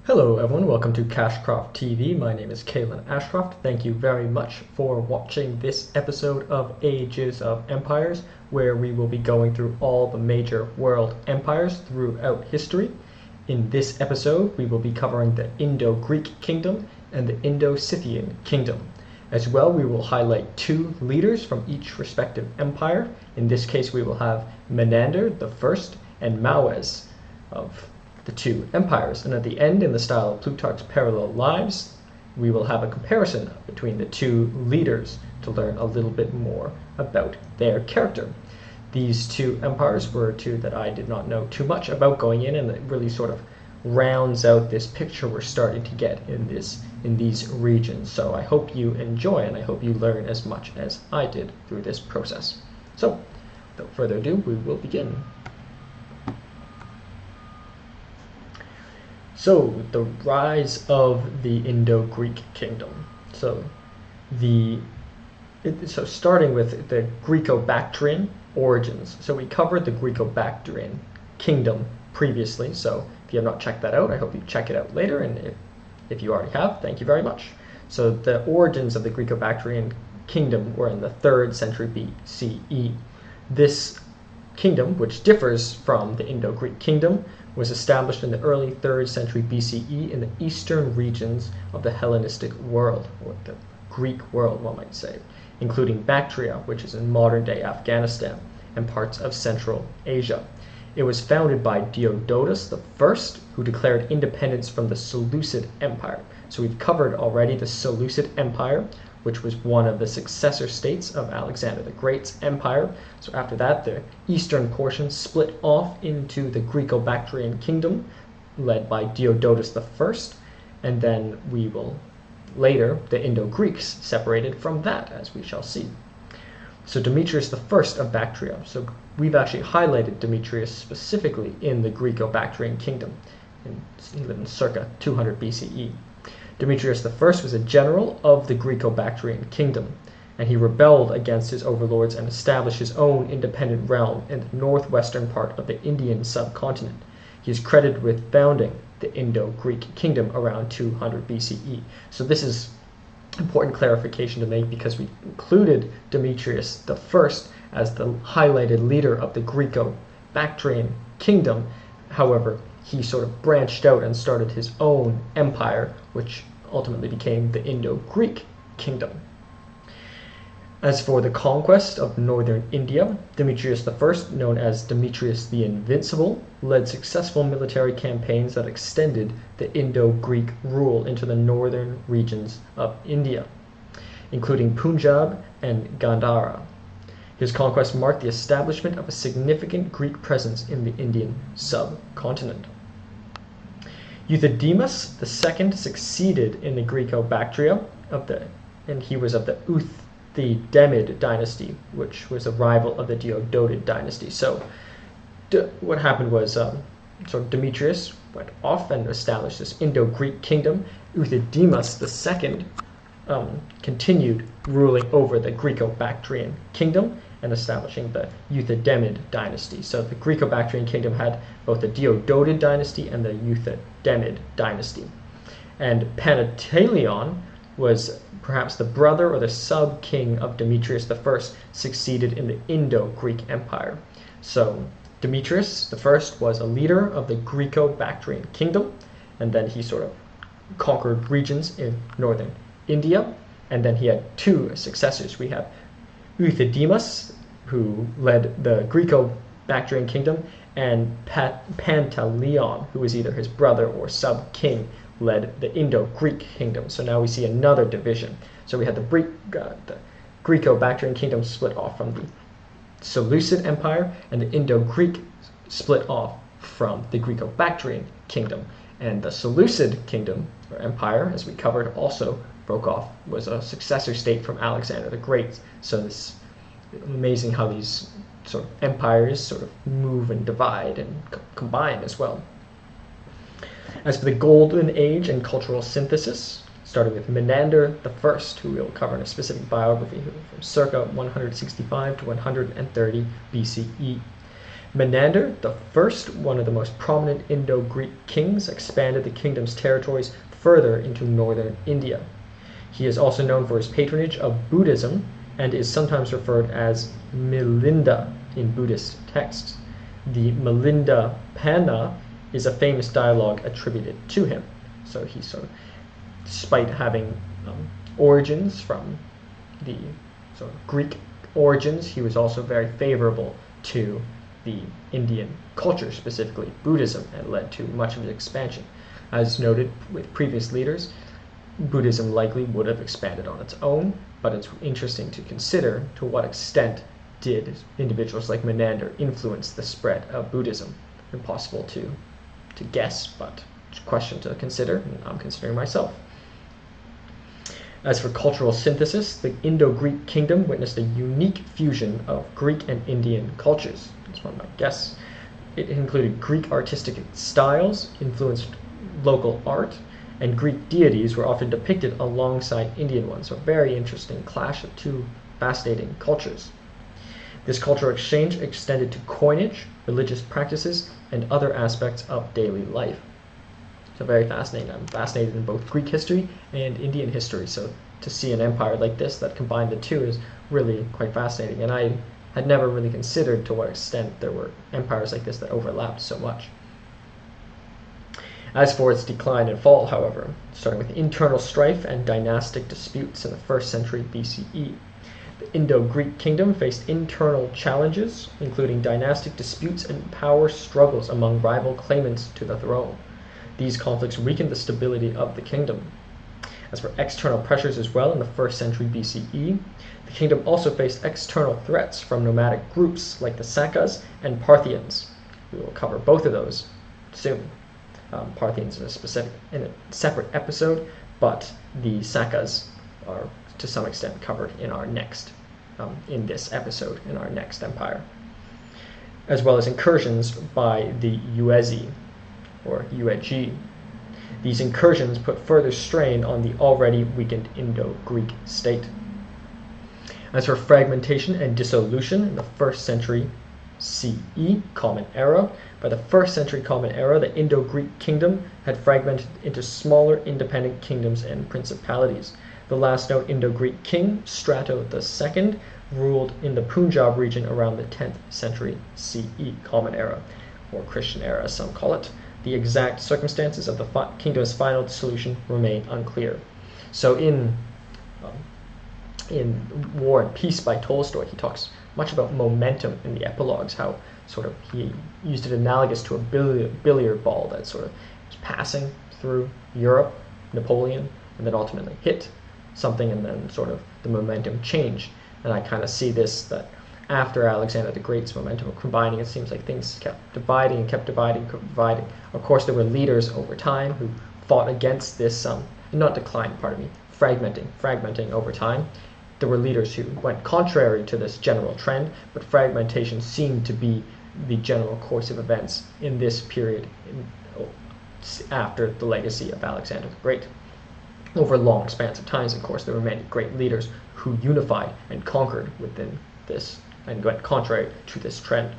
Hello everyone, welcome to CashcroftTV. My name is Kalen Ashcroft. Thank you very much for watching this episode of Ages of Empires, where we will be going through all the major world empires throughout history. In this episode, we will be covering the Indo-Greek kingdom and the Indo-Scythian kingdom. As well, we will highlight two leaders from each respective empire. In this case, we will have Menander the First and Mawes of the two empires. And at the end, in the style of Plutarch's Parallel Lives, we will have a comparison between the two leaders to learn a little bit more about their character. These two empires were two that I did not know too much about going in, and it really sort of rounds out this picture we're starting to get in these regions. So I hope you enjoy, and I hope you learn as much as I did through this process. So without further ado, we will begin. So the rise of the Indo-Greek kingdom. So starting with the Greco-Bactrian origins. So we covered the Greco-Bactrian kingdom previously. So if you have not checked that out, I hope you check it out later. And if you already have, thank you very much. So the origins of the Greco-Bactrian kingdom were in the 3rd century BCE. This kingdom, which differs from the Indo-Greek kingdom, was established in the early 3rd century BCE in the eastern regions of the Hellenistic world, or the Greek world, one might say, including Bactria, which is in modern-day Afghanistan, and parts of Central Asia. It was founded by Diodotus I, who declared independence from the Seleucid Empire. So we've covered already the Seleucid Empire, which was one of the successor states of Alexander the Great's empire. So after that, the eastern portion split off into the Greco-Bactrian kingdom, led by Diodotus I, and then we will later, the Indo-Greeks separated from that, as we shall see. So Demetrius I of Bactria. So we've actually highlighted Demetrius specifically in the Greco-Bactrian kingdom. He lived in circa 200 BCE. Demetrius I was a general of the Greco-Bactrian kingdom, and he rebelled against his overlords and established his own independent realm in the northwestern part of the Indian subcontinent. He is credited with founding the Indo-Greek kingdom around 200 BCE. So this is important clarification to make because we included Demetrius I as the highlighted leader of the Greco-Bactrian kingdom. However, he sort of branched out and started his own empire, which ultimately became the Indo-Greek kingdom. As for the conquest of northern India, Demetrius I, known as Demetrius the Invincible, led successful military campaigns that extended the Indo-Greek rule into the northern regions of India, including Punjab and Gandhara. His conquest marked the establishment of a significant Greek presence in the Indian subcontinent. Euthydemus II succeeded in the Greco-Bactria and he was of the Euthydemed dynasty, which was a rival of the Diodotid dynasty. So what happened was Demetrius went off and established this Indo-Greek kingdom. Euthydemus II continued ruling over the Greco-Bactrian kingdom and establishing the Euthydemed dynasty. So the Greco-Bactrian kingdom had both the Diodotid dynasty and the Euthydemed dynasty. And Pantaleon was perhaps the brother or the sub-king of Demetrius I, succeeded in the Indo-Greek Empire. So Demetrius I was a leader of the Greco-Bactrian kingdom, and then he sort of conquered regions in northern India, and then he had two successors. We have Euthydemus, who led the Greco-Bactrian kingdom, and Pantaleon, who was either his brother or sub-king, led the Indo-Greek kingdom. So now we see another division. So we had the Greco-Bactrian kingdom split off from the Seleucid Empire, and the Indo-Greek split off from the Greco-Bactrian kingdom. And the Seleucid kingdom, or empire, as we covered, also broke off, was a successor state from Alexander the Great. So it's amazing how these sort of empires sort of move and divide and combine as well. As for the Golden Age and cultural synthesis, starting with Menander I, who we'll cover in a specific biography from circa 165 to 130 BCE. Menander, the first, one of the most prominent Indo-Greek kings, expanded the kingdom's territories further into northern India. He is also known for his patronage of Buddhism and is sometimes referred as Milinda in Buddhist texts. The Milinda Panna is a famous dialogue attributed to him. So he sort of, despite having origins from the sort of Greek origins, he was also very favorable to the Indian culture, specifically Buddhism, and led to much of its expansion. As noted with previous leaders, Buddhism likely would have expanded on its own, but it's interesting to consider to what extent did individuals like Menander influence the spread of Buddhism. Impossible to guess, but it's a question to consider, and I'm considering myself. As for cultural synthesis, the Indo-Greek kingdom witnessed a unique fusion of Greek and Indian cultures. That's one of my guesses. It included Greek artistic styles, influenced local art, and Greek deities were often depicted alongside Indian ones. So a very interesting clash of two fascinating cultures. This cultural exchange extended to coinage, religious practices, and other aspects of daily life. So very fascinating. I'm fascinated in both Greek history and Indian history. So to see an empire like this that combined the two is really quite fascinating. And I had never really considered to what extent there were empires like this that overlapped so much. As for its decline and fall, however, starting with internal strife and dynastic disputes in the 1st century BCE, the Indo-Greek kingdom faced internal challenges, including dynastic disputes and power struggles among rival claimants to the throne. These conflicts weakened the stability of the kingdom. As for external pressures as well, in the 1st century BCE, the kingdom also faced external threats from nomadic groups like the Sakas and Parthians. We will cover both of those soon. Parthians in a separate episode, but the Sakas are to some extent covered in our next, in this episode, in our next empire, as well as incursions by the Uezi, or Uegi. These incursions put further strain on the already weakened Indo-Greek state. As for fragmentation and dissolution in the 1st century CE, Common Era, by the 1st century Common Era, the Indo-Greek kingdom had fragmented into smaller independent kingdoms and principalities. The last known Indo-Greek king, Strato II, ruled in the Punjab region around the 10th century CE, Common Era, or Christian Era as some call it. The exact circumstances of the kingdom's final dissolution remain unclear. So in War and Peace by Tolstoy, he talks much about momentum in the epilogues, how sort of he used it analogous to a billiard ball that sort of was passing through Europe, Napoleon, and then ultimately hit something, and then sort of the momentum changed. And I kind of see this, that after Alexander the Great's momentum of combining, it seems like things kept dividing and kept dividing, kept dividing. Of course, there were leaders over time who fought against this, not decline, pardon me, fragmenting over time. There were leaders who went contrary to this general trend, but fragmentation seemed to be the general course of events in this period after the legacy of Alexander the Great. Over long spans of time, of course, there were many great leaders who unified and conquered within this and went contrary to this trend.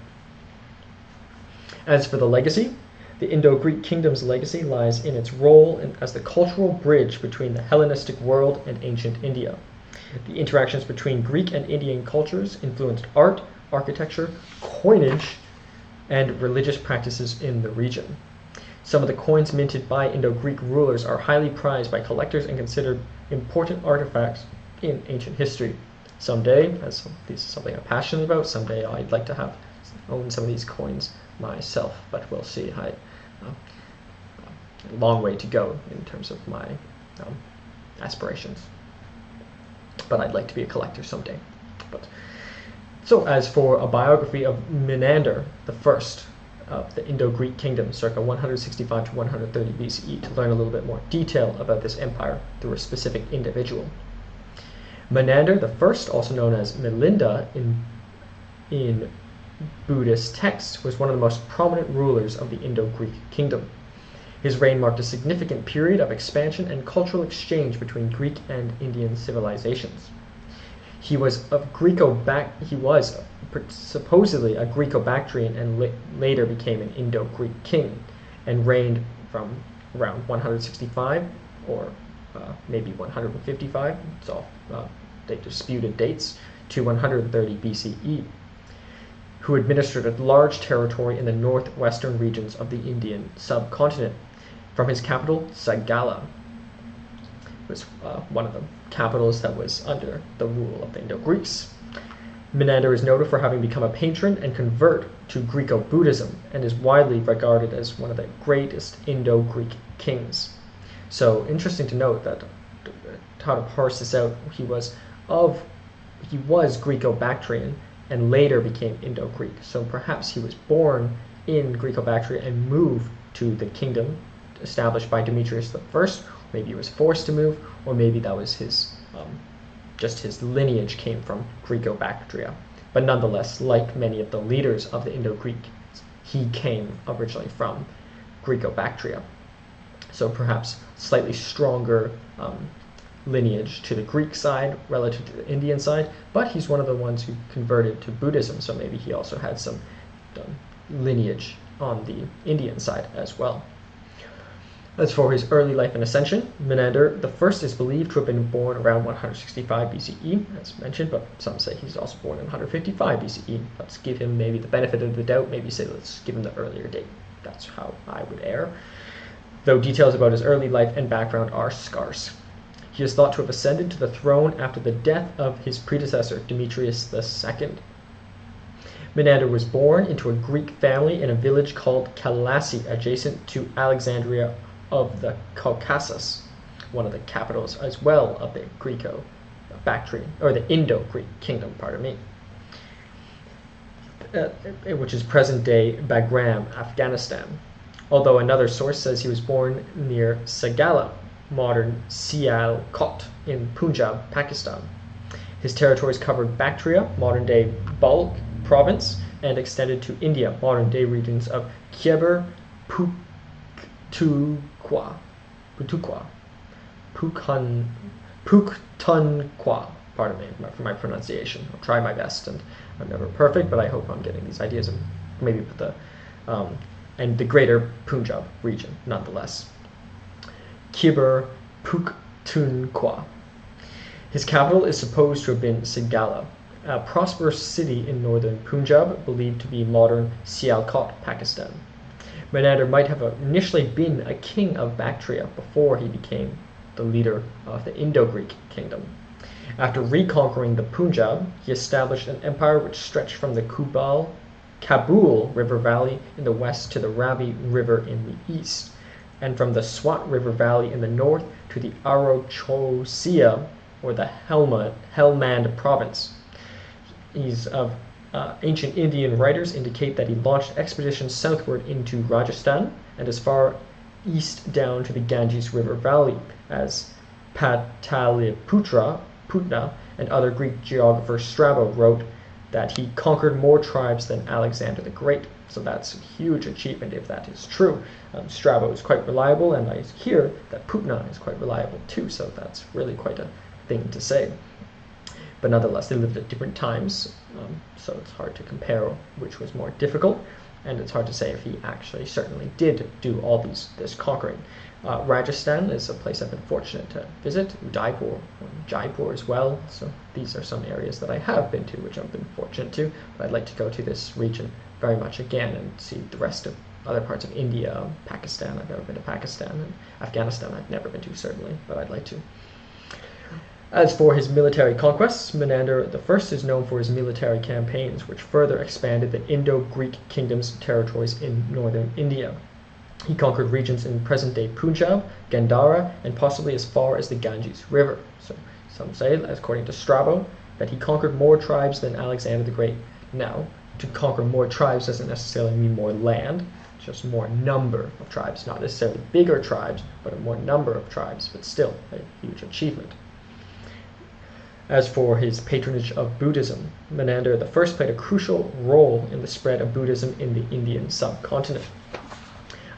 As for the legacy, the Indo-Greek kingdom's legacy lies in its role as the cultural bridge between the Hellenistic world and ancient India. The interactions between Greek and Indian cultures influenced art, architecture, coinage, and religious practices in the region. Some of the coins minted by Indo-Greek rulers are highly prized by collectors and considered important artifacts in ancient history. Someday, as this is something I'm passionate about, someday I'd like to own some of these coins myself, but we'll see. A long way to go in terms of my aspirations. But I'd like to be a collector someday. So as for a biography of Menander the First of the Indo-Greek kingdom, circa 165 to 130 BCE, to learn a little bit more detail about this empire through a specific individual. Menander the First, also known as Milinda in Buddhist texts, was one of the most prominent rulers of the Indo-Greek kingdom. His reign marked a significant period of expansion and cultural exchange between Greek and Indian civilizations. He was supposedly a Greco-Bactrian and later became an Indo-Greek king and reigned from around 165 or maybe 155, it's all they disputed dates, to 130 BCE, who administered a large territory in the northwestern regions of the Indian subcontinent. From his capital, Sagala, was one of the capitals that was under the rule of the Indo-Greeks. Menander is noted for having become a patron and convert to Greco-Buddhism and is widely regarded as one of the greatest Indo-Greek kings. So interesting to note that how to parse this out, he was Greco-Bactrian and later became Indo-Greek. So perhaps he was born in Greco-Bactria and moved to the kingdom established by Demetrius I. Maybe he was forced to move, or maybe that was his just his lineage came from Greco-Bactria. But nonetheless, like many of the leaders of the Indo-Greek, he came originally from Greco-Bactria. So perhaps slightly stronger lineage to the Greek side relative to the Indian side, but he's one of the ones who converted to Buddhism, so maybe he also had some lineage on the Indian side as well. As for his early life and ascension, Menander I is believed to have been born around 165 BCE, as mentioned, but some say he's also born in 155 BCE. Let's give him maybe the benefit of the doubt, maybe say let's give him the earlier date. That's how I would err, though details about his early life and background are scarce. He is thought to have ascended to the throne after the death of his predecessor, Demetrius II. Menander was born into a Greek family in a village called Kalassi, adjacent to Alexandria of the Caucasus, one of the capitals as well of the Greco-Bactrian, or the Indo-Greek kingdom, which is present-day Bagram, Afghanistan. Although another source says he was born near Sagala, modern Sialkot, in Punjab, Pakistan. His territories covered Bactria, modern-day Balkh province, and extended to India, modern-day regions of Khyber Pakhtunkhwa, pardon me for my pronunciation. I'll try my best, and I'm never perfect, but I hope I'm getting these ideas and maybe put the and the greater Punjab region nonetheless. Khyber Pakhtunkhwa. His capital is supposed to have been Sagala, a prosperous city in northern Punjab, believed to be modern Sialkot, Pakistan. Menander might have initially been a king of Bactria before he became the leader of the Indo-Greek kingdom. After reconquering the Punjab, he established an empire which stretched from the Kabul River Valley in the west to the Ravi River in the east, and from the Swat River Valley in the north to the Arochosia, or the Helmand province. Ancient Indian writers indicate that he launched expeditions southward into Rajasthan and as far east down to the Ganges River Valley as Pataliputra, Putna, and other Greek geographer Strabo wrote that he conquered more tribes than Alexander the Great. So that's a huge achievement if that is true. Strabo is quite reliable, and I hear that Putna is quite reliable too, so that's really quite a thing to say. But nonetheless, they lived at different times, so it's hard to compare which was more difficult, and it's hard to say if he actually certainly did do all this conquering. Rajasthan is a place I've been fortunate to visit, Udaipur, Jaipur as well, so these are some areas that I have been to, which I've been fortunate to, but I'd like to go to this region very much again and see the rest of other parts of India, Pakistan. I've never been to Pakistan, and Afghanistan I've never been to certainly, but I'd like to. As for his military conquests, Menander I is known for his military campaigns, which further expanded the Indo-Greek kingdom's territories in northern India. He conquered regions in present-day Punjab, Gandhara, and possibly as far as the Ganges River. So some say, according to Strabo, that he conquered more tribes than Alexander the Great. Now, to conquer more tribes doesn't necessarily mean more land, just more number of tribes, not necessarily bigger tribes, but a more number of tribes, but still a huge achievement. As for his patronage of Buddhism, Menander I played a crucial role in the spread of Buddhism in the Indian subcontinent.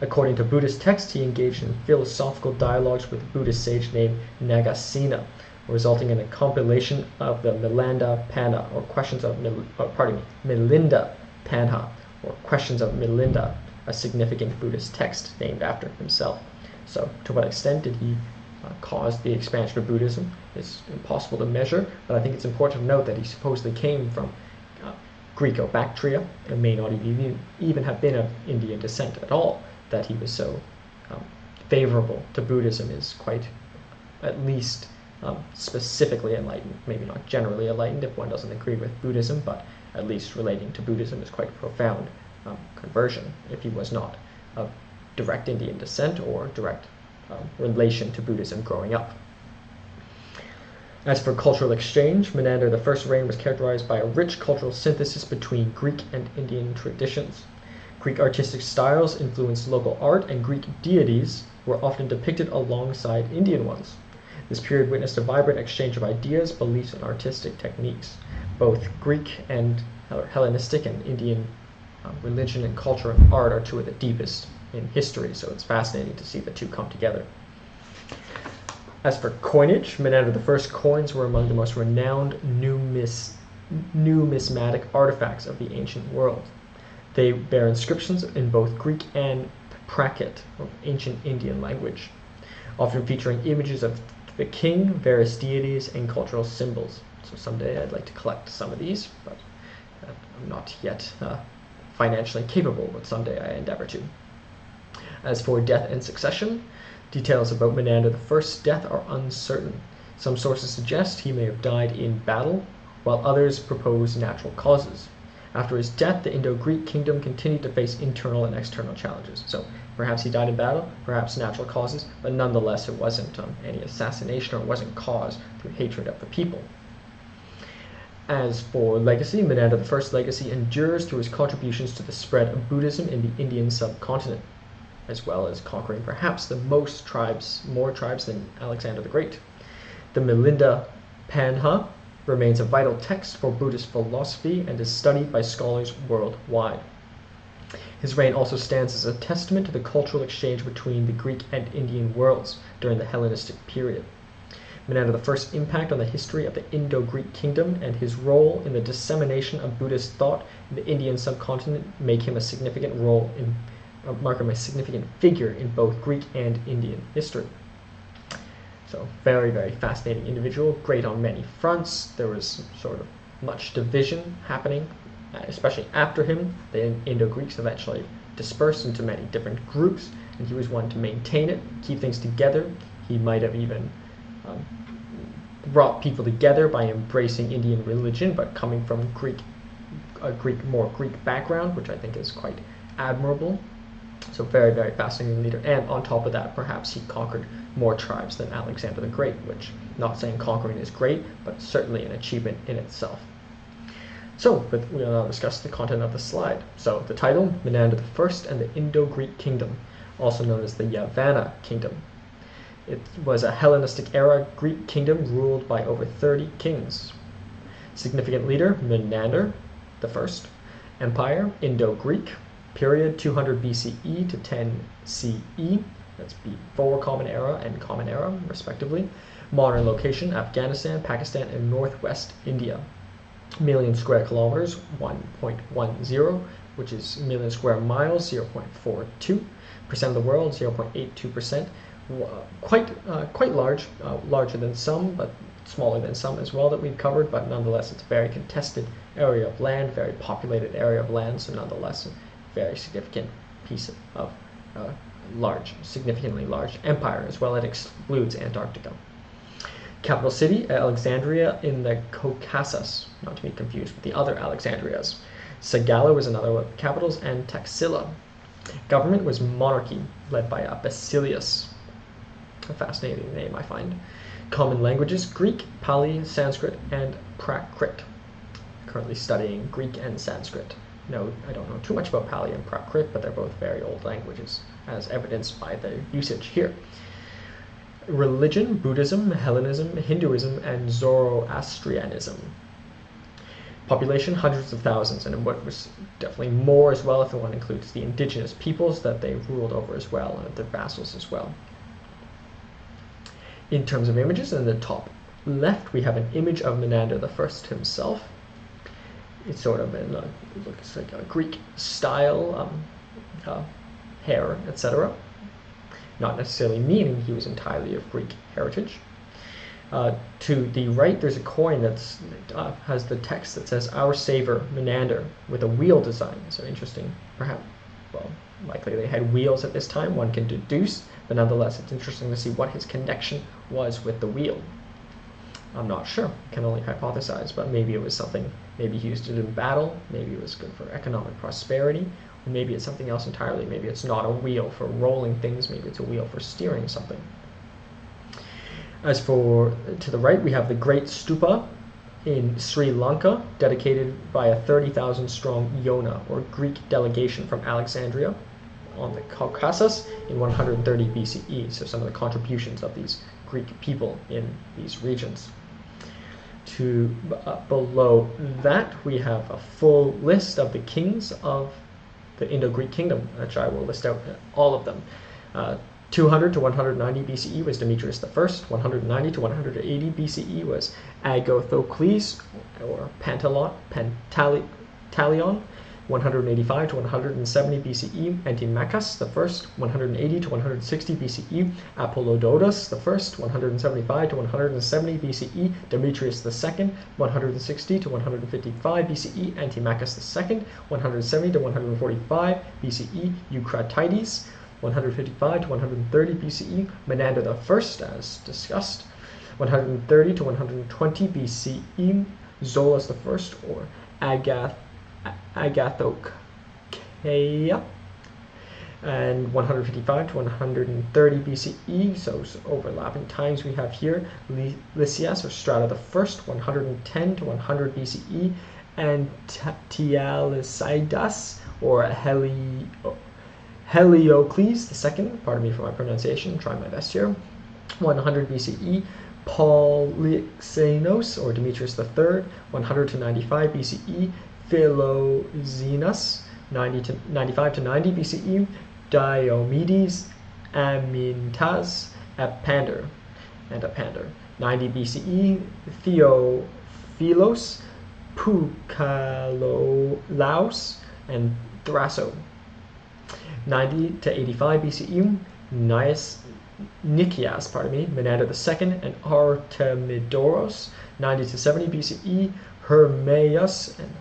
According to Buddhist texts, he engaged in philosophical dialogues with a Buddhist sage named Nagasena, resulting in a compilation of the Melinda Panha, or Questions of Melinda Panha, or Questions of Melinda, a significant Buddhist text named after himself. So, to what extent did he cause the expansion of Buddhism? It's impossible to measure, but I think it's important to note that he supposedly came from Greco-Bactria and may not even have been of Indian descent at all. That he was so favorable to Buddhism is quite, at least specifically enlightened, maybe not generally enlightened if one doesn't agree with Buddhism, but at least relating to Buddhism is quite profound conversion if he was not of direct Indian descent or direct relation to Buddhism growing up. As for cultural exchange, Menander I's reign was characterized by a rich cultural synthesis between Greek and Indian traditions. Greek artistic styles influenced local art, and Greek deities were often depicted alongside Indian ones. This period witnessed a vibrant exchange of ideas, beliefs, and artistic techniques. Both Greek and Hellenistic and Indian religion and culture and art are two of the deepest in history, so it's fascinating to see the two come together. As for coinage, Menander I's coins were among the most renowned numismatic artifacts of the ancient world. They bear inscriptions in both Greek and Prakrit, or ancient Indian language, often featuring images of the king, various deities, and cultural symbols. So someday I'd like to collect some of these, but I'm not yet financially capable, but someday I endeavor to. As for death and succession, details about Menander I's death are uncertain. Some sources suggest he may have died in battle, while others propose natural causes. After his death, the Indo-Greek kingdom continued to face internal and external challenges. So perhaps he died in battle, perhaps natural causes, but nonetheless it wasn't any assassination, or it wasn't caused through hatred of the people. As for legacy, Menander I's legacy endures through his contributions to the spread of Buddhism in the Indian subcontinent, as well as conquering perhaps more tribes than Alexander the Great. The Melinda Panha remains a vital text for Buddhist philosophy and is studied by scholars worldwide. His reign also stands as a testament to the cultural exchange between the Greek and Indian worlds during the Hellenistic period. Menander I's impact on the history of the Indo-Greek kingdom and his role in the dissemination of Buddhist thought in the Indian subcontinent make him a significant figure in both Greek and Indian history. So very, very fascinating individual, great on many fronts. There was sort of much division happening, especially after him. The Indo-Greeks eventually dispersed into many different groups, and he was one to maintain it, keep things together. He might have even brought people together by embracing Indian religion, but coming from more Greek background, which I think is quite admirable. So very, very fascinating leader. And on top of that, perhaps he conquered more tribes than Alexander the Great, which, not saying conquering is great, but certainly an achievement in itself. So we'll now discuss the content of the slide. So the title, Menander I and the Indo-Greek Kingdom, also known as the Yavana Kingdom. It was a Hellenistic era Greek kingdom ruled by over 30 kings. Significant leader, Menander I. Empire, Indo-Greek. Period, 200 BCE to 10 CE. That's before Common Era and Common Era, respectively. Modern location, Afghanistan, Pakistan, and northwest India. Million square kilometers, 1.10, which is million square miles, 0.42. Percent of the world, 0.82%. Quite large, larger than some, but smaller than some as well that we've covered, but nonetheless it's a very contested area of land, very populated area of land, so nonetheless a very significant piece of significantly large empire, as well. It excludes Antarctica. Capital city, Alexandria in the Caucasus, not to be confused with the other Alexandrias. Sagala was another one of the capitals, and Taxila. Government was monarchy, led by Basilius. A fascinating name, I find. Common languages, Greek, Pali, Sanskrit, and Prakrit. Currently studying Greek and Sanskrit. No, I don't know too much about Pali and Prakrit, but they're both very old languages, as evidenced by the usage here. Religion, Buddhism, Hellenism, Hinduism, and Zoroastrianism. Population, hundreds of thousands, and what was definitely more as well if one includes the indigenous peoples that they ruled over as well, and their vassals as well. In terms of images, in the top left, we have an image of Menander the First himself. It's sort of in it looks like a Greek style, hair, etc. Not necessarily meaning he was entirely of Greek heritage. To the right, there's a coin that has the text that says, "Our Savior, Menander," with a wheel design. So interesting, perhaps, well, likely they had wheels at this time, one can deduce, but nonetheless, it's interesting to see what his connection was with the wheel. I'm not sure, can only hypothesize, but maybe it was something, maybe he used it in battle, maybe it was good for economic prosperity, or maybe it's something else entirely. Maybe it's not a wheel for rolling things, maybe it's a wheel for steering something. As for to the right, we have the Great Stupa in Sri Lanka, dedicated by a 30,000 strong Yona, or Greek delegation from Alexandria on the Caucasus in 130 BCE. So some of the contributions of these Greek people in these regions. To below that, we have a full list of the kings of the Indo-Greek kingdom, which I will list out all of them. 200 to 190 BCE was Demetrius I. 190 to 180 BCE was Agathocles, or Pantaleon. 185 to 170 BCE, Antimachus I. 180 to 160 BCE, Apollodotus I. 175 to 170 BCE, Demetrius II. 160 to 155 BCE, Antimachus II. 170 to 145 BCE, Eucratides. 155 to 130 BCE, Menander I, as discussed. 130 to 120 BCE, Zolas I, or Agathochaia. And 155 to 130 BCE, so overlapping times we have here, Lysias, or Strata I. 110 to 100 BCE, and Tialicidas, or Heliocles II, pardon me for my pronunciation, I'm trying my best here, 100 BCE, Polyxenos, or Demetrius III, 100 to 95 BCE, Philoxenus, 95 to 90 BCE, Diomedes, Amyntas, Apander, 90 BCE, Theophilos, Pukalaos, and Thraso. 90 to 85 BCE, Nicias, Menander II, and Artemidoros. 90 to 70 BCE, Hermeias and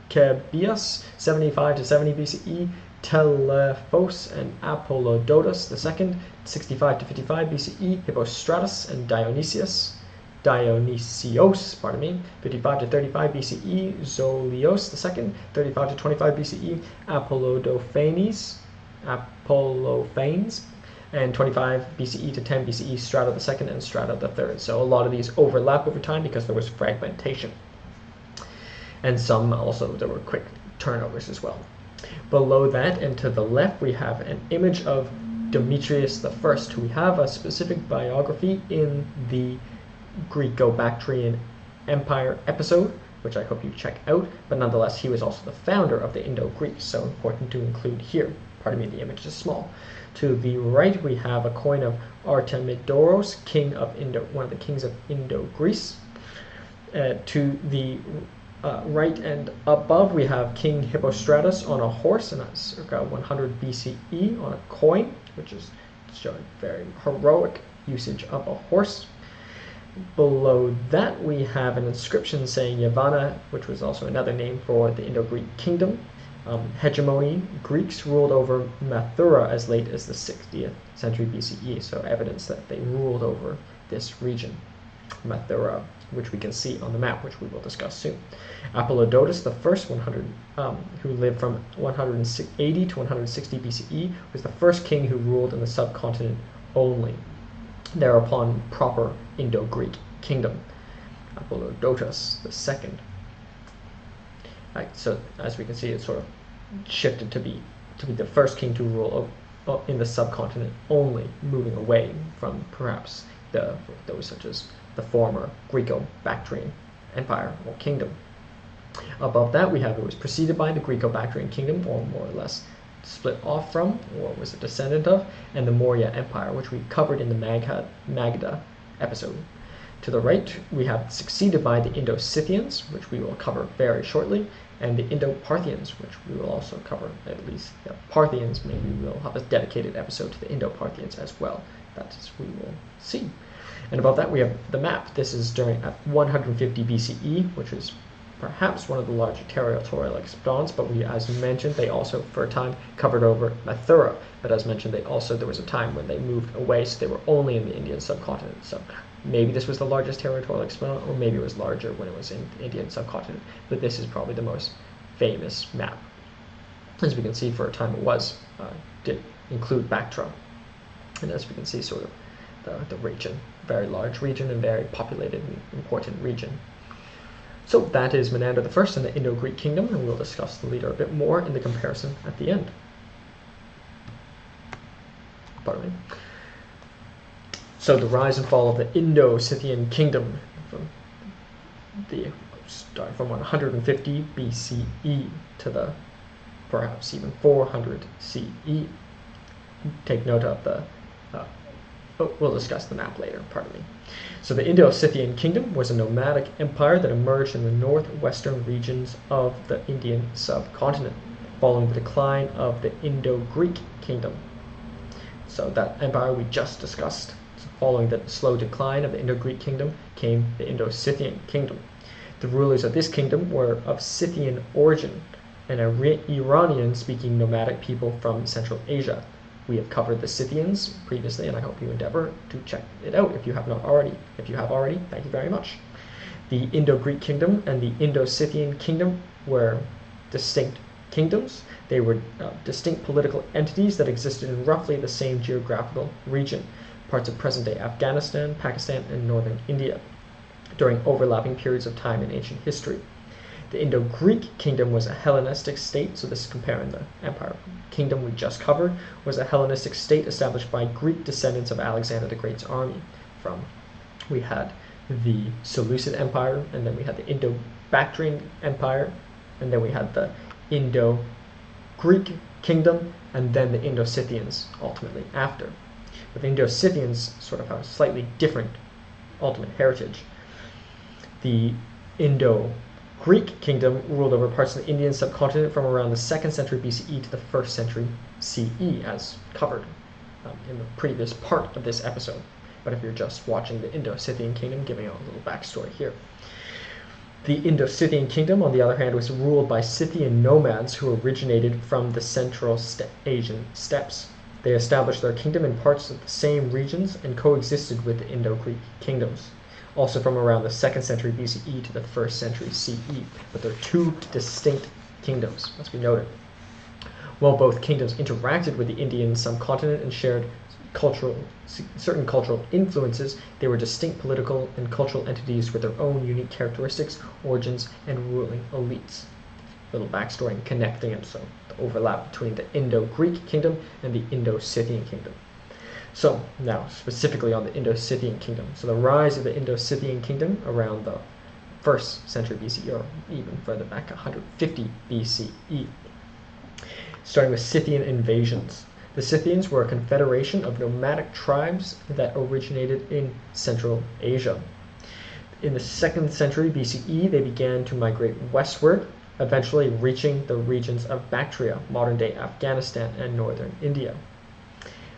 Archebius. 75 to 70 BCE, Telephos and Apollodotus II. 65 to 55 BCE, Hippostratus and Dionysios. 55 to 35 BCE, Zolios II. 35 to 25 BCE, Apollophanes, and 25 BCE to 10 BCE, Strata II and Strata III. So a lot of these overlap over time because there was fragmentation. And some also, there were quick turnovers as well. Below that and to the left, we have an image of Demetrius I, who we have a specific biography in the Greco-Bactrian Empire episode, which I hope you check out, but nonetheless he was also the founder of the Indo-Greeks, so important to include here. Pardon me, the image is small. To the right we have a coin of Artemidoros, one of the kings of Indo-Greece. To the right and above we have King Hippostratus on a horse, and that's circa 100 BCE on a coin, which is showing very heroic usage of a horse. Below that we have an inscription saying Yavana, which was also another name for the Indo-Greek kingdom. Hegemony, Greeks ruled over Mathura as late as the 60th century BCE, so evidence that they ruled over this region, Mathura, which we can see on the map, which we will discuss soon. Apollodotus I, who lived from 180 to 160 BCE, was the first king who ruled in the subcontinent only. Thereupon, proper Indo-Greek kingdom, Apollodotus II. So as we can see, it sort of shifted to be the first king to rule in the subcontinent only, moving away from perhaps those such as the former Greco-Bactrian Empire or kingdom. Above that, we have it was preceded by the Greco-Bactrian kingdom, or more or less split off from, or was a descendant of, and the Maurya Empire, which we covered in the Magadha episode. To the right, we have succeeded by the Indo-Scythians, which we will cover very shortly, and the Indo-Parthians, which we will also cover, at least. Parthians, maybe we'll have a dedicated episode to the Indo-Parthians as well. That is, we will see. And above that, we have the map. This is during at 150 BCE, which is perhaps one of the larger territorial expanse, but as mentioned, they also, for a time, covered over Mathura. But as mentioned, there was a time when they moved away, so they were only in the Indian subcontinent. So maybe this was the largest territorial expanse, or maybe it was larger when it was in the Indian subcontinent. But this is probably the most famous map. As we can see, for a time it did include Bactria. And as we can see, sort of the region, very large region and very populated and important region. So that is Menander I and the Indo-Greek kingdom, and we'll discuss the leader a bit more in the comparison at the end. Pardon me. So the rise and fall of the Indo-Scythian kingdom, starting from 150 BCE to the perhaps even 400 CE. Take note of the we'll discuss the map later, pardon me. So the Indo-Scythian kingdom was a nomadic empire that emerged in the northwestern regions of the Indian subcontinent, following the decline of the Indo-Greek kingdom. So that empire we just discussed. So following the slow decline of the Indo-Greek kingdom came the Indo-Scythian kingdom. The rulers of this kingdom were of Scythian origin and Iranian-speaking nomadic people from Central Asia. We have covered the Scythians previously, and I hope you endeavor to check it out if you have not already. If you have already, thank you very much. The Indo-Greek kingdom and the Indo-Scythian kingdom were distinct kingdoms. They were distinct political entities that existed in roughly the same geographical region, parts of present-day Afghanistan, Pakistan, and northern India, during overlapping periods of time in ancient history. The Indo-Greek kingdom was a Hellenistic state, so this is comparing the empire kingdom we just covered, was a Hellenistic state established by Greek descendants of Alexander the Great's army. We had the Seleucid Empire, and then we had the Indo-Bactrian Empire, and then we had the Indo-Greek kingdom, and then the Indo-Scythians ultimately after. But the Indo-Scythians sort of have a slightly different ultimate heritage. The Indo-Greek kingdom ruled over parts of the Indian subcontinent from around the 2nd century BCE to the 1st century CE, as covered in the previous part of this episode. But if you're just watching the Indo-Scythian kingdom, giving out a little backstory here. The Indo-Scythian kingdom, on the other hand, was ruled by Scythian nomads who originated from the Central Asian steppes. They established their kingdom in parts of the same regions and coexisted with the Indo-Greek kingdoms, also from around the 2nd century BCE to the 1st century CE, but they're two distinct kingdoms, as we noted. While both kingdoms interacted with the Indian subcontinent and shared certain cultural influences, they were distinct political and cultural entities with their own unique characteristics, origins, and ruling elites. A little backstory and connecting it, so the overlap between the Indo-Greek kingdom and the Indo-Scythian kingdom. So now, specifically on the Indo-Scythian kingdom. So the rise of the Indo-Scythian kingdom around the 1st century BCE, or even further back, 150 BCE. Starting with Scythian invasions. The Scythians were a confederation of nomadic tribes that originated in Central Asia. In the 2nd century BCE, they began to migrate westward, eventually reaching the regions of Bactria, modern-day Afghanistan, and northern India.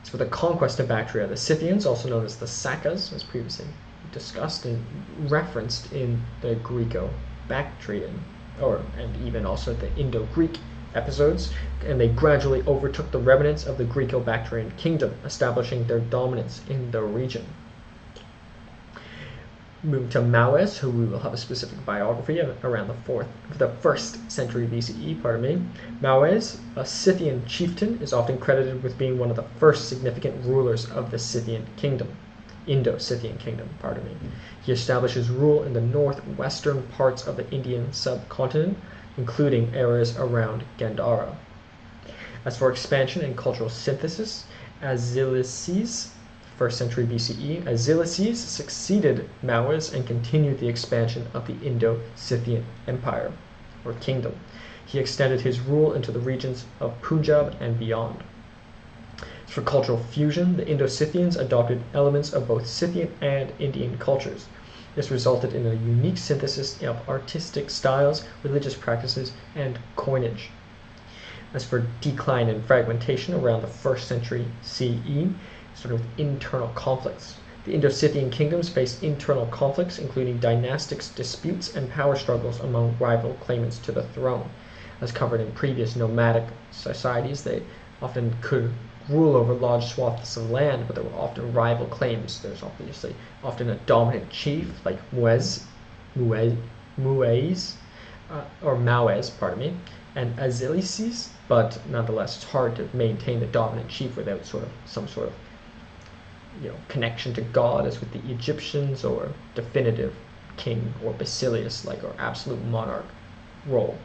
For the conquest of Bactria, the Scythians, also known as the Sakas, as previously discussed and referenced in the Greco-Bactrian, and even also the Indo-Greek episodes, and they gradually overtook the remnants of the Greco-Bactrian kingdom, establishing their dominance in the region. Moving to Mawes, who we will have a specific biography around the 1st century BCE, Mawes, a Scythian chieftain, is often credited with being one of the first significant rulers of the Scythian kingdom, Indo-Scythian kingdom, He establishes rule in the northwestern parts of the Indian subcontinent, including areas around Gandhara. As for expansion and cultural synthesis, Azilices, 1st century BCE, Azilices succeeded Mawes and continued the expansion of the Indo-Scythian empire, or kingdom. He extended his rule into the regions of Punjab and beyond. For cultural fusion, the Indo-Scythians adopted elements of both Scythian and Indian cultures. This resulted in a unique synthesis of artistic styles, religious practices, and coinage. As for decline and fragmentation around the 1st century CE, sort of internal conflicts. The Indo-Scythian kingdoms faced internal conflicts, including dynastic disputes and power struggles among rival claimants to the throne. As covered in previous nomadic societies, they often could rule over large swaths of land, but there were often rival claims. There's obviously often a dominant chief, like Muez, and Azilices, but nonetheless, it's hard to maintain the dominant chief without some sort of connection to God, as with the Egyptians, or definitive king or basileus, like our absolute monarch role.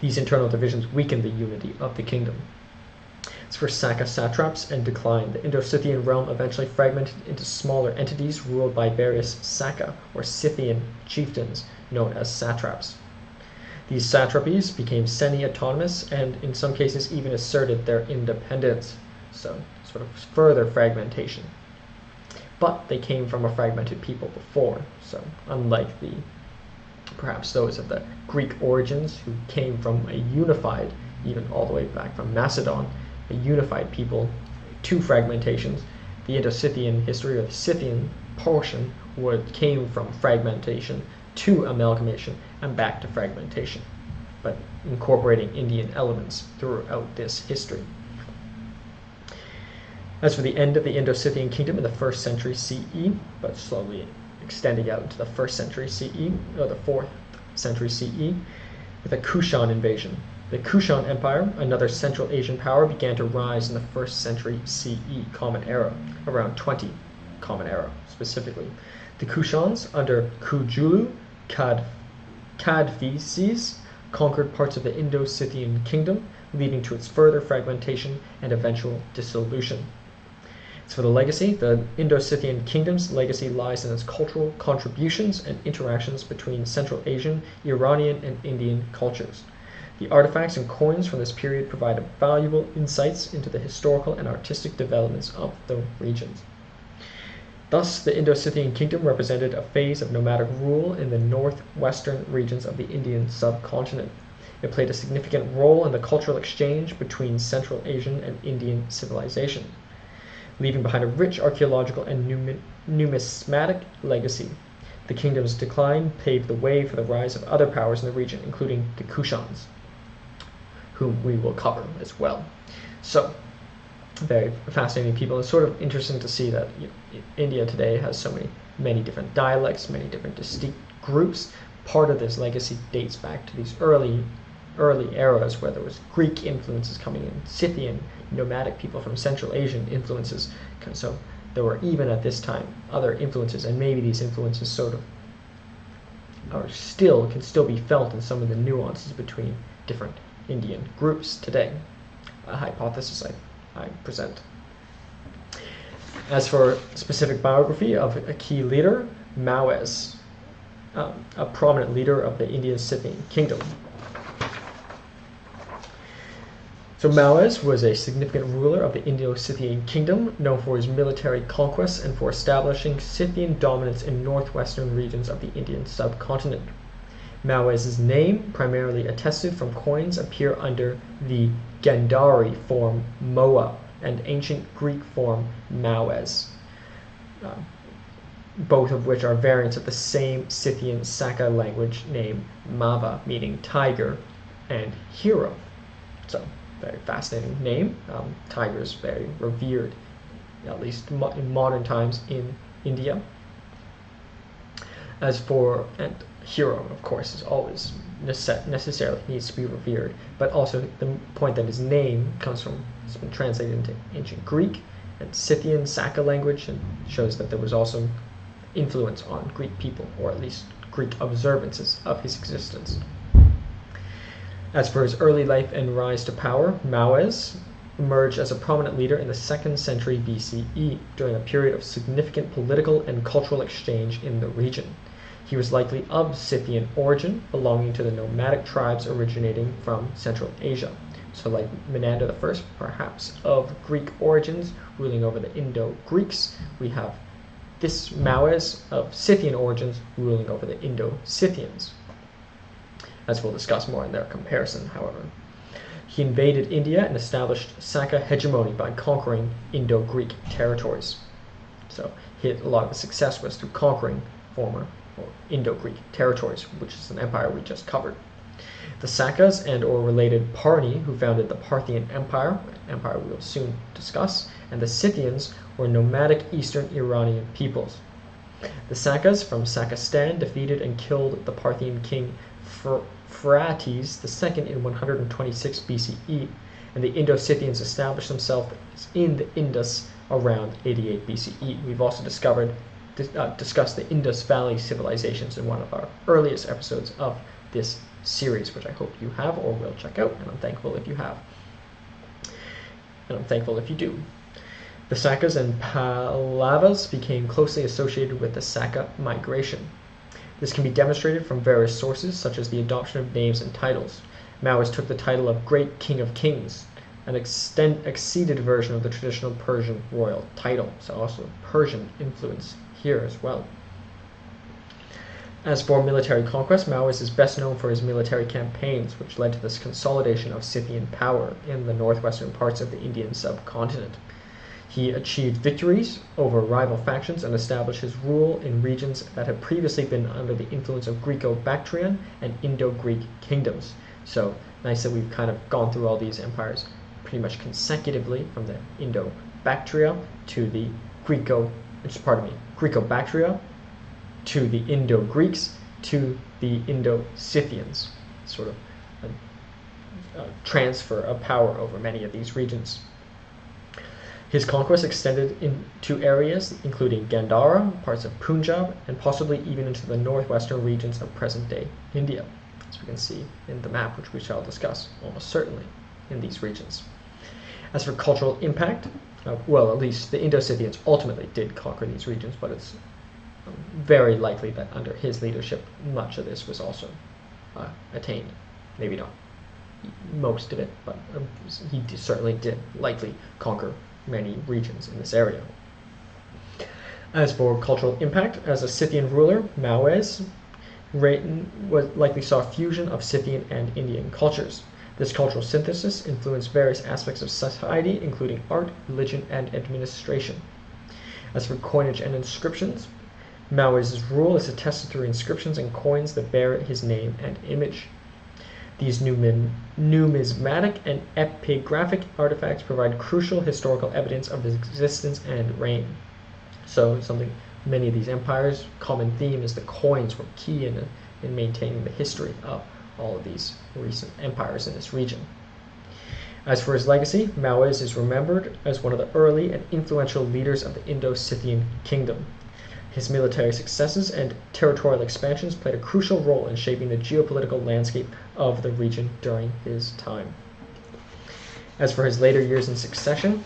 These internal divisions weakened the unity of the kingdom. As for Saka satraps and decline, the Indo-Scythian realm eventually fragmented into smaller entities ruled by various Saka or Scythian chieftains known as satraps. These satrapies became semi-autonomous and in some cases even asserted their independence, so sort of further fragmentation. But they came from a fragmented people before, so unlike perhaps those of the Greek origins who came from a unified, even all the way back from Macedon, a unified people, to fragmentations, the Indo-Scythian history, or the Scythian portion, came from fragmentation to amalgamation and back to fragmentation, but incorporating Indian elements throughout this history. As for the end of the Indo-Scythian kingdom in the 1st century CE, but slowly extending out into the 1st century CE, or the 4th century CE, with the Kushan invasion. The Kushan Empire, another Central Asian power, began to rise in the 1st century CE Common Era, around 20 Common Era specifically. The Kushans, under Kujulu Kadphises, conquered parts of the Indo-Scythian kingdom, leading to its further fragmentation and eventual dissolution. As for the legacy, the Indo-Scythian kingdom's legacy lies in its cultural contributions and interactions between Central Asian, Iranian, and Indian cultures. The artifacts and coins from this period provide valuable insights into the historical and artistic developments of the regions. Thus, the Indo-Scythian kingdom represented a phase of nomadic rule in the northwestern regions of the Indian subcontinent. It played a significant role in the cultural exchange between Central Asian and Indian civilization, leaving behind a rich archaeological and numismatic legacy. The kingdom's decline paved the way for the rise of other powers in the region, including the Kushans, whom we will cover as well. So, very fascinating people. It's sort of interesting to see that India today has so many different dialects, many different distinct groups. Part of this legacy dates back to these early eras where there was Greek influences coming in, Scythian, nomadic people from Central Asian influences. So there were, even at this time, other influences, and maybe these influences sort of can still be felt in some of the nuances between different Indian groups today. A hypothesis I present. As for specific biography of a key leader, Mawes, a prominent leader of the Indo-Scythian kingdom. So Mawes was a significant ruler of the Indo-Scythian kingdom, known for his military conquests and for establishing Scythian dominance in northwestern regions of the Indian subcontinent. Mawes' name, primarily attested from coins, appear under the Gandhari form Moa and ancient Greek form Mawes, both of which are variants of the same Scythian Saka language name Mava, meaning tiger, and hero. So, very fascinating name. Tiger is very revered, at least in modern times in India. As for, and hero, of course, is always necessarily needs to be revered, but also the point that his name comes from, it's been translated into ancient Greek and Scythian Saka language, and shows that there was also influence on Greek people, or at least Greek observances of his existence. As for his early life and rise to power, Mawes emerged as a prominent leader in the 2nd century BCE during a period of significant political and cultural exchange in the region. He was likely of Scythian origin, belonging to the nomadic tribes originating from Central Asia. So like Menander I, perhaps of Greek origins, ruling over the Indo-Greeks. We have this Mao is of Scythian origins, ruling over the Indo-Scythians, as we'll discuss more in their comparison, however. He invaded India and established Saka hegemony by conquering Indo-Greek territories. So a lot of his success was through conquering former or Indo-Greek territories, which is an empire we just covered. The Sakas and or related Parni, who founded the Parthian Empire we will soon discuss, and the Scythians were nomadic eastern Iranian peoples. The Sakas from Sakistan defeated and killed the Parthian king Phraates II in 126 BCE, and the Indo-Scythians established themselves in the Indus around 88 BCE. We've also discussed the Indus Valley civilizations in one of our earliest episodes of this series, which I hope you have or will check out, and I'm thankful if you have. And I'm thankful if you do. The Sakas and Pallavas became closely associated with the Saka migration. This can be demonstrated from various sources, such as the adoption of names and titles. Maoists took the title of Great King of Kings, an exceeded version of the traditional Persian royal title, so also Persian influence here as well. As for military conquest, Mao is best known for his military campaigns, which led to this consolidation of Scythian power in the northwestern parts of the Indian subcontinent. He achieved victories over rival factions and established his rule in regions that had previously been under the influence of Greco-Bactrian and Indo-Greek kingdoms. So nice that we've kind of gone through all these empires pretty much consecutively, from the Indo-Bactria to the Greco-Bactria to the Indo-Greeks to the Indo-Scythians, sort of a transfer of power over many of these regions. His conquest extended into areas including Gandhara, parts of Punjab, and possibly even into the northwestern regions of present-day India, as we can see in the map, which we shall discuss almost certainly in these regions. As for cultural impact, well, at least the Indo-Scythians ultimately did conquer these regions, but it's very likely that under his leadership, much of this was also attained. Maybe not most of it, but he certainly did likely conquer many regions in this area. As for cultural impact, as a Scythian ruler, Mao's reign likely saw a fusion of Scythian and Indian cultures. This cultural synthesis influenced various aspects of society, including art, religion, and administration. As for coinage and inscriptions, Mao's rule is attested through inscriptions and coins that bear his name and image. These numismatic and epigraphic artifacts provide crucial historical evidence of his existence and reign. So many of these empires, common theme is the coins were key in maintaining the history of all of these recent empires in this region. As for his legacy, Mao's is remembered as one of the early and influential leaders of the Indo-Scythian kingdom. His military successes and territorial expansions played a crucial role in shaping the geopolitical landscape of the region during his time. As for his later years in succession,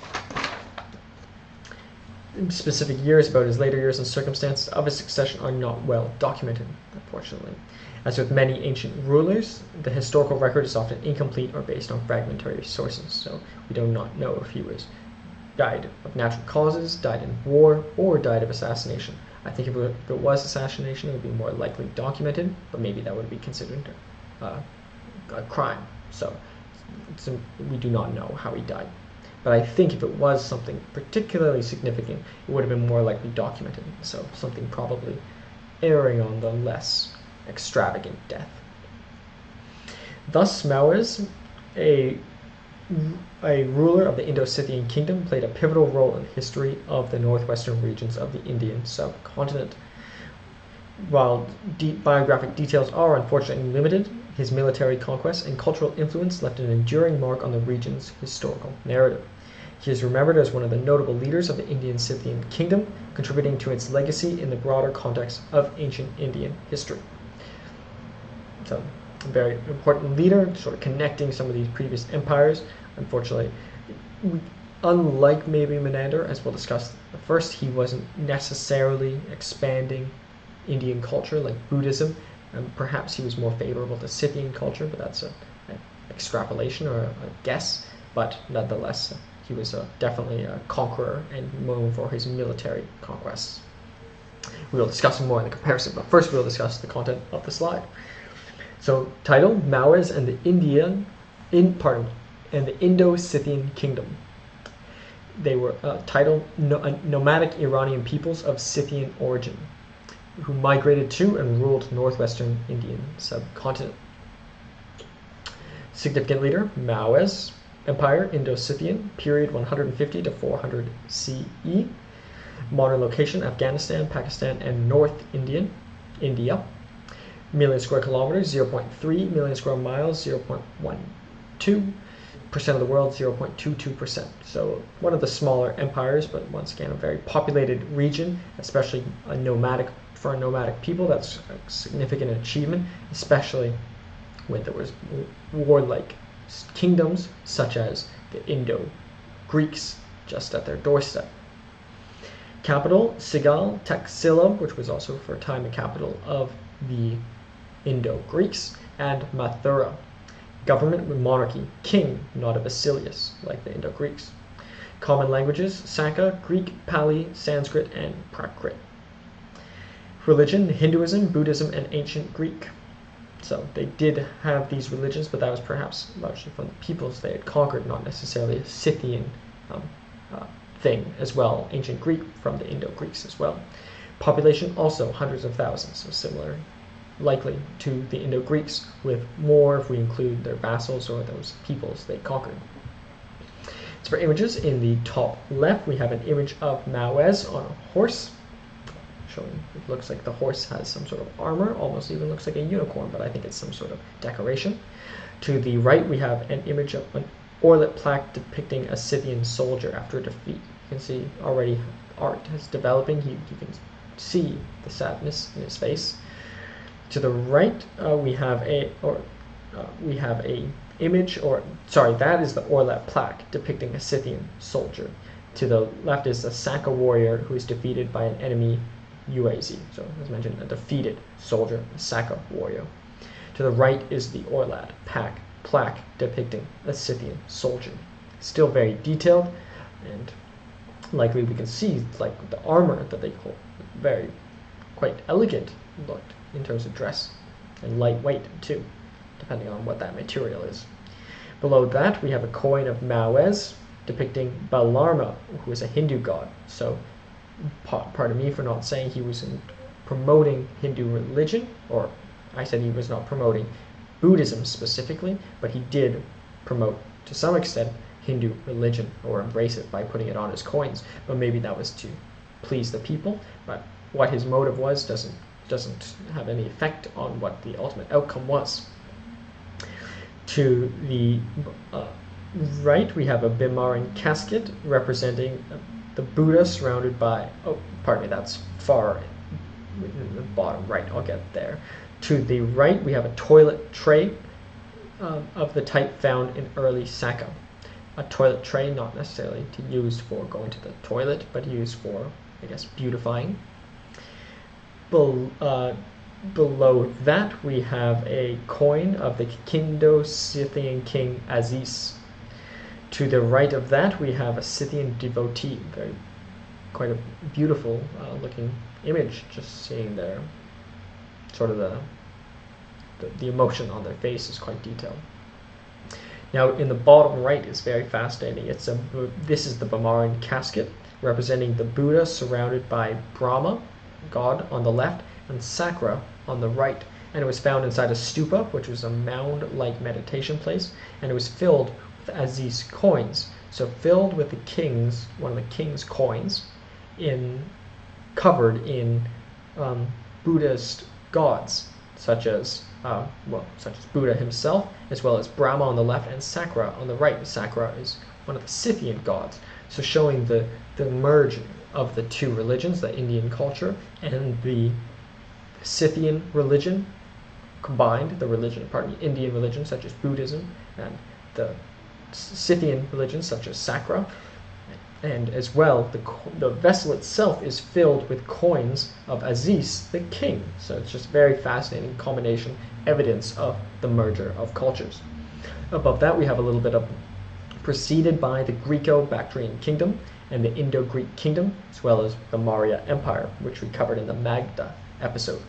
specific years about his later years and circumstances of his succession are not well documented, unfortunately. As with many ancient rulers, the historical record is often incomplete or based on fragmentary sources, so we do not know if he died of natural causes, died in war, or died of assassination. I think if it was assassination, it would be more likely documented, but maybe that would be considered a crime. So we do not know how he died. But I think if it was something particularly significant, it would have been more likely documented. So something probably erring on the less extravagant death. Thus, Mao's, a ruler of the Indo-Scythian kingdom, played a pivotal role in the history of the northwestern regions of the Indian subcontinent. While biographic details are unfortunately limited, his military conquests and cultural influence left an enduring mark on the region's historical narrative. He is remembered as one of the notable leaders of the Indo-Scythian kingdom, contributing to its legacy in the broader context of ancient Indian history. So, a very important leader, sort of connecting some of these previous empires. Unfortunately, unlike maybe Menander, as we'll discuss first, he wasn't necessarily expanding Indian culture like Buddhism. Perhaps he was more favorable to Scythian culture, but that's an extrapolation or a guess. But nonetheless, he was definitely a conqueror and known for his military conquests. We will discuss more in the comparison, but first we'll discuss the content of the slide. So, title: Maoes and the Indo-Scythian kingdom. They were titled nomadic Iranian peoples of Scythian origin, who migrated to and ruled northwestern Indian subcontinent. Significant leader: Maoes Empire, Indo-Scythian, period 150 to 400 CE. Modern location: Afghanistan, Pakistan, and North India. Million square kilometers: 0.3 million square miles: 0.12% of the world: 0.22%. So one of the smaller empires, but once again a very populated region, especially for a nomadic people. That's a significant achievement, especially when there was warlike kingdoms such as the Indo-Greeks just at their doorstep. Capital: Sigal, Taxila, which was also for a time the capital of the Indo-Greeks, and Mathura. Government with monarchy: king, not a basileus like the Indo-Greeks. Common languages: Sanskrit, Greek, Pali, Sanskrit, and Prakrit. Religion: Hinduism, Buddhism, and ancient Greek. So they did have these religions, but that was perhaps largely from the peoples they had conquered, not necessarily a Scythian thing as well. Ancient Greek from the Indo-Greeks as well. Population also hundreds of thousands, so similar likely to the Indo-Greeks, with more if we include their vassals or those peoples they conquered. As for images, in the top left we have an image of Maoes on a horse. It looks like the horse has some sort of armor, almost even looks like a unicorn, but I think it's some sort of decoration. To the right we have an image of an orlet plaque depicting a Scythian soldier after a defeat. You can see already art is developing. You can see the sadness in his face. To the right we have a image, that is the orlet plaque depicting a Scythian soldier. To the left is a Saka warrior who is defeated by an enemy UAZ. So as mentioned, a defeated soldier, a Saka warrior. To the right is the orlet plaque depicting a Scythian soldier. Still very detailed, and likely we can see like the armor that they call very quite elegant looked in terms of dress, and lightweight too, depending on what that material is. Below that we have a coin of Maoes depicting Balarma, who is a Hindu god. So pardon me for not saying he was promoting Hindu religion, or I said he was not promoting Buddhism specifically, but he did promote to some extent Hindu religion or embrace it by putting it on his coins. But maybe that was to please the people, but what his motive was doesn't have any effect on what the ultimate outcome was. To the right we have a Bimaran casket representing the Buddha surrounded by, that's far in the bottom right, I'll get there. To the right we have a toilet tray of the type found in early Saka. A toilet tray not necessarily used for going to the toilet, but used for, I guess, beautifying. Below that we have a coin of the Indo-Scythian king Aziz. To the right of that we have a Scythian devotee, quite a beautiful looking image, just seeing their sort of the emotion on their face is quite detailed. Now in the bottom right is very fascinating. This is the Bimaran casket representing the Buddha surrounded by Brahma, God, on the left, and Sakra on the right, and it was found inside a stupa, which was a mound-like meditation place, and it was filled with Aziz coins. So filled with one of the king's coins, covered in Buddhist gods, such as Buddha himself, as well as Brahma on the left and Sakra on the right. Sakra is one of the Scythian gods, so showing the merge of the two religions, the Indian culture and the Scythian religion combined, Indian religion such as Buddhism and the Scythian religion such as Sakra, and as well the vessel itself is filled with coins of Aziz, the king. So it's just very fascinating combination, evidence of the merger of cultures. Above that we have a little bit of preceded by the Greco-Bactrian kingdom, and the Indo-Greek kingdom, as well as the Maurya Empire, which we covered in the Magda episode.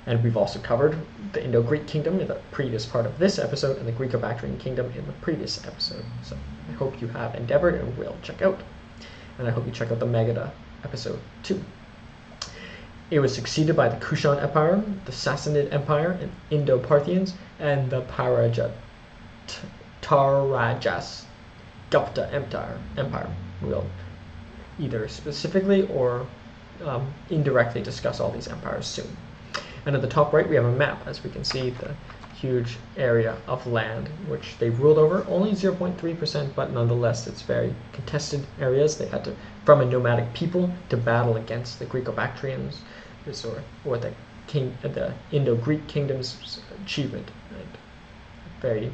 And we've also covered the Indo-Greek kingdom in the previous part of this episode and the Greco-Bactrian kingdom in the previous episode. So I hope you have endeavored and will check out. And I hope you check out the Megiddo episode too. It was succeeded by the Kushan Empire, the Sassanid Empire, and Indo-Parthians, and the Tarajas Gupta Empire. We'll either specifically or indirectly discuss all these empires soon. And at the top right we have a map, as we can see the huge area of land which they ruled over, only 0.3%, but nonetheless it's very contested areas. They had to, from a nomadic people, to battle against the Greco-Bactrians, or the Indo-Greek kingdom's achievement. And very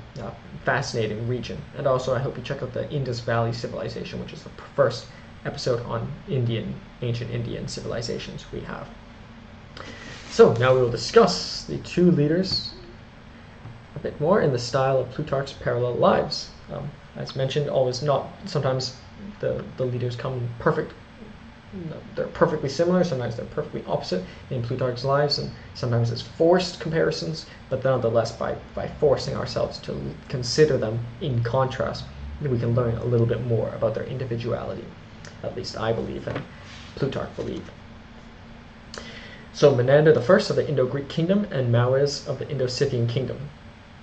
fascinating region. And also I hope you check out the Indus Valley civilization, which is the first episode on ancient Indian civilizations we have. So now we will discuss the two leaders a bit more in the style of Plutarch's parallel lives. As mentioned, sometimes the leaders come perfect. They're perfectly similar, sometimes they're perfectly opposite in Plutarch's lives, and sometimes it's forced comparisons, but nonetheless by forcing ourselves to consider them in contrast, we can learn a little bit more about their individuality. At least I believe, and Plutarch believed. So Menander I of the Indo-Greek kingdom and Mawes of the Indo-Scythian kingdom.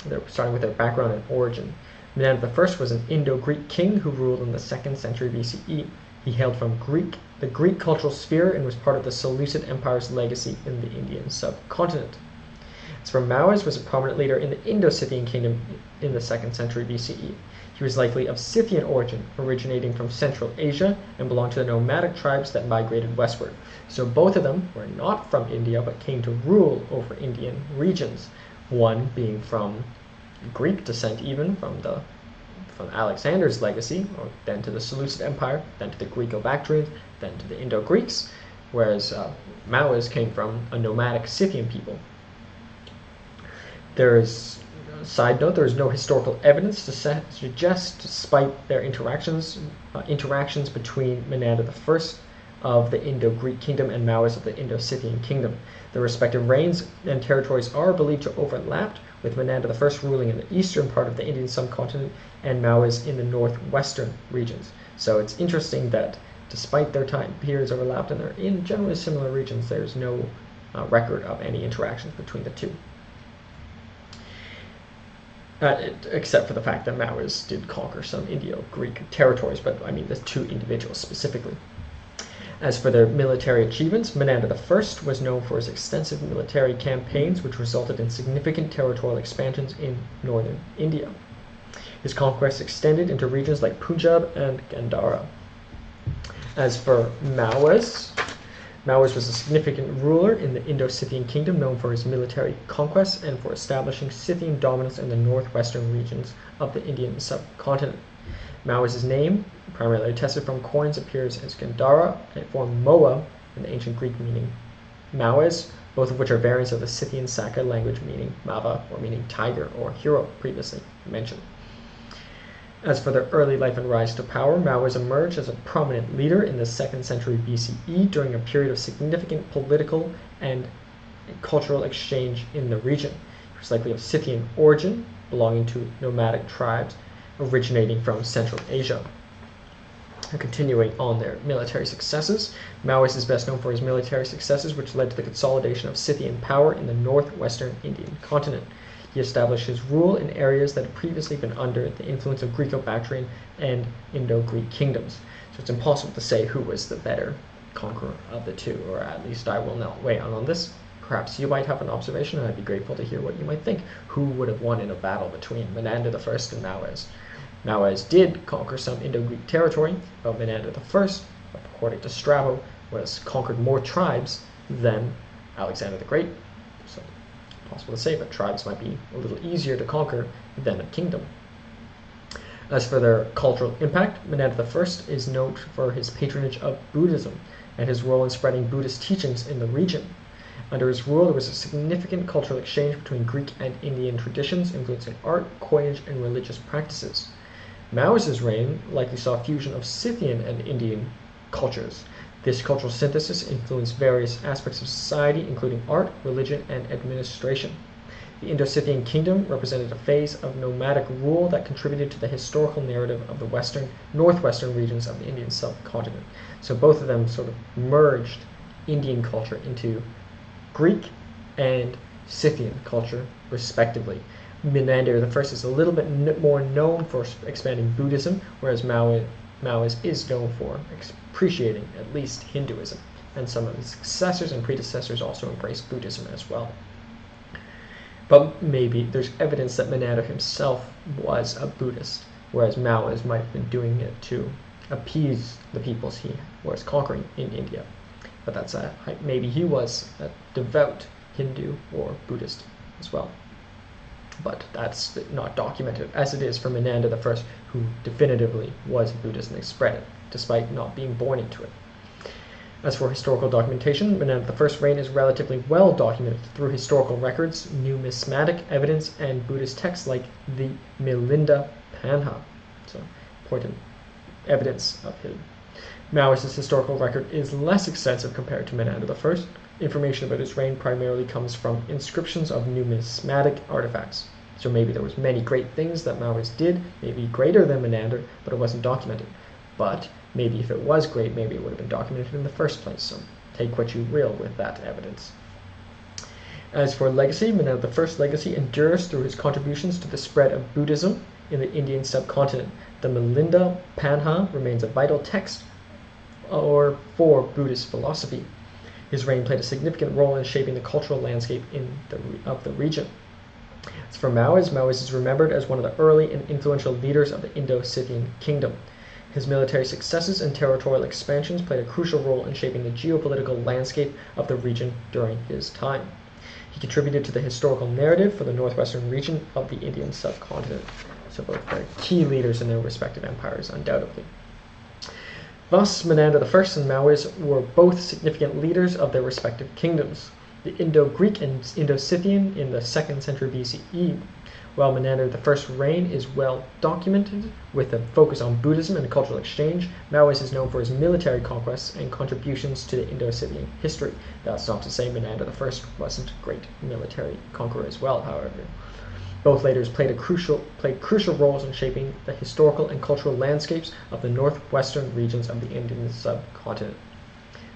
They're starting with their background and origin. Menander I was an Indo-Greek king who ruled in the 2nd century BCE. He hailed from the Greek cultural sphere and was part of the Seleucid Empire's legacy in the Indian subcontinent. As for Mawes was a prominent leader in the Indo-Scythian kingdom in the 2nd century BCE. He was likely of Scythian origin, originating from Central Asia, and belonged to the nomadic tribes that migrated westward. So both of them were not from India, but came to rule over Indian regions. One being from Greek descent, even from Alexander's legacy, or then to the Seleucid Empire, then to the Greco-Bactrians, then to the Indo-Greeks, whereas Mawes came from a nomadic Scythian people. Side note, there is no historical evidence to suggest, despite their interactions between Menander I of the Indo-Greek kingdom and Mawes of the Indo-Scythian kingdom. Their respective reigns and territories are believed to overlap, with Menander I ruling in the eastern part of the Indian subcontinent and Mawes in the northwestern regions. So it's interesting that despite their time periods overlapped and they're in generally similar regions, there's no record of any interactions between the two. Except for the fact that Mawes did conquer some Indo-Greek territories, but I mean the two individuals specifically. As for their military achievements, Menander I was known for his extensive military campaigns, which resulted in significant territorial expansions in northern India. His conquests extended into regions like Punjab and Gandhara. As for Mawes was a significant ruler in the Indo-Scythian kingdom, known for his military conquests and for establishing Scythian dominance in the northwestern regions of the Indian subcontinent. Mawes' name, primarily attested from coins, appears as Gandhara and form Moa in the ancient Greek meaning Mawes, both of which are variants of the Scythian Saka language meaning Mava, or meaning tiger or hero, previously mentioned. As for their early life and rise to power, Mawes emerged as a prominent leader in the 2nd century BCE during a period of significant political and cultural exchange in the region. He was likely of Scythian origin, belonging to nomadic tribes originating from Central Asia. And continuing on their military successes, Mawes is best known for his military successes, which led to the consolidation of Scythian power in the northwestern Indian continent. He established his rule in areas that had previously been under the influence of Greco-Bactrian and Indo-Greek kingdoms. So it's impossible to say who was the better conqueror of the two, or at least I will not weigh on this. Perhaps you might have an observation, and I'd be grateful to hear what you might think. Who would have won in a battle between Menander I and Mawes? Mawes did conquer some Indo-Greek territory, but Menander I, according to Strabo, conquered more tribes than Alexander the Great. So possible to say, but tribes might be a little easier to conquer than a kingdom. As for their cultural impact, Menander I is known for his patronage of Buddhism and his role in spreading Buddhist teachings in the region. Under his rule, there was a significant cultural exchange between Greek and Indian traditions, influencing art, coinage, and religious practices. Mao's reign likely saw a fusion of Scythian and Indian cultures. This cultural synthesis influenced various aspects of society, including art, religion, and administration. The Indo-Scythian kingdom represented a phase of nomadic rule that contributed to the historical narrative of the northwestern regions of the Indian subcontinent. So both of them sort of merged Indian culture into Greek and Scythian culture, respectively. Menander I is a little bit more known for expanding Buddhism, whereas Maoist is known for appreciating at least Hinduism, and some of his successors and predecessors also embraced Buddhism as well. But maybe there's evidence that Menander himself was a Buddhist, whereas Maoist might have been doing it to appease the peoples he was conquering in India. But that's maybe he was a devout Hindu or Buddhist as well. But that's not documented, as it is for Menander I, who definitively was a Buddhist and spread it, despite not being born into it. As for historical documentation, Menander I's reign is relatively well documented through historical records, numismatic evidence, and Buddhist texts like the Milinda Panha. So, important evidence of him. Maoist's historical record is less extensive compared to Menander I. Information about his reign primarily comes from inscriptions of numismatic artifacts. So maybe there was many great things that Maoist did, maybe greater than Menander, but it wasn't documented. But maybe if it was great, maybe it would have been documented in the first place. So take what you will with that evidence. As for legacy, Menander I's legacy endures through his contributions to the spread of Buddhism in the Indian subcontinent. The Milinda Panha remains a vital text for Buddhist philosophy. His reign played a significant role in shaping the cultural landscape of the region. As for Maoist is remembered as one of the early and influential leaders of the Indo-Scythian kingdom. His military successes and territorial expansions played a crucial role in shaping the geopolitical landscape of the region during his time. He contributed to the historical narrative for the northwestern region of the Indian subcontinent. So both very key leaders in their respective empires, undoubtedly. Thus, Menander I and Maoist were both significant leaders of their respective kingdoms, the Indo-Greek and Indo-Scythian in the 2nd century BCE. While Menander I's reign is well documented, with a focus on Buddhism and cultural exchange, Maoist is known for his military conquests and contributions to the Indo-Scythian history. That's not to say Menander I wasn't a great military conqueror as well, however. Both leaders played crucial roles in shaping the historical and cultural landscapes of the northwestern regions of the Indian subcontinent.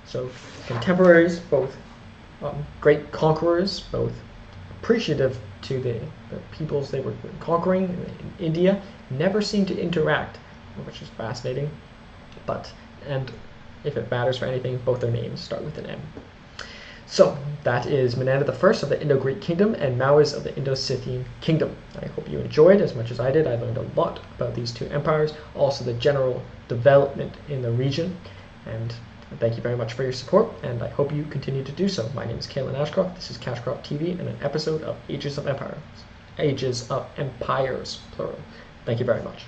So, contemporaries, both great conquerors, both appreciative to the peoples they were conquering in India, never seemed to interact, which is fascinating. And if it matters for anything, both their names start with an M. So, that is Menander I of the Indo-Greek kingdom and Maoist of the Indo-Scythian kingdom. I hope you enjoyed as much as I did. I learned a lot about these two empires, also the general development in the region. And thank you very much for your support, and I hope you continue to do so. My name is Kalen Ashcroft. This is CashcroftTV and an episode of Ages of Empires, plural. Thank you very much.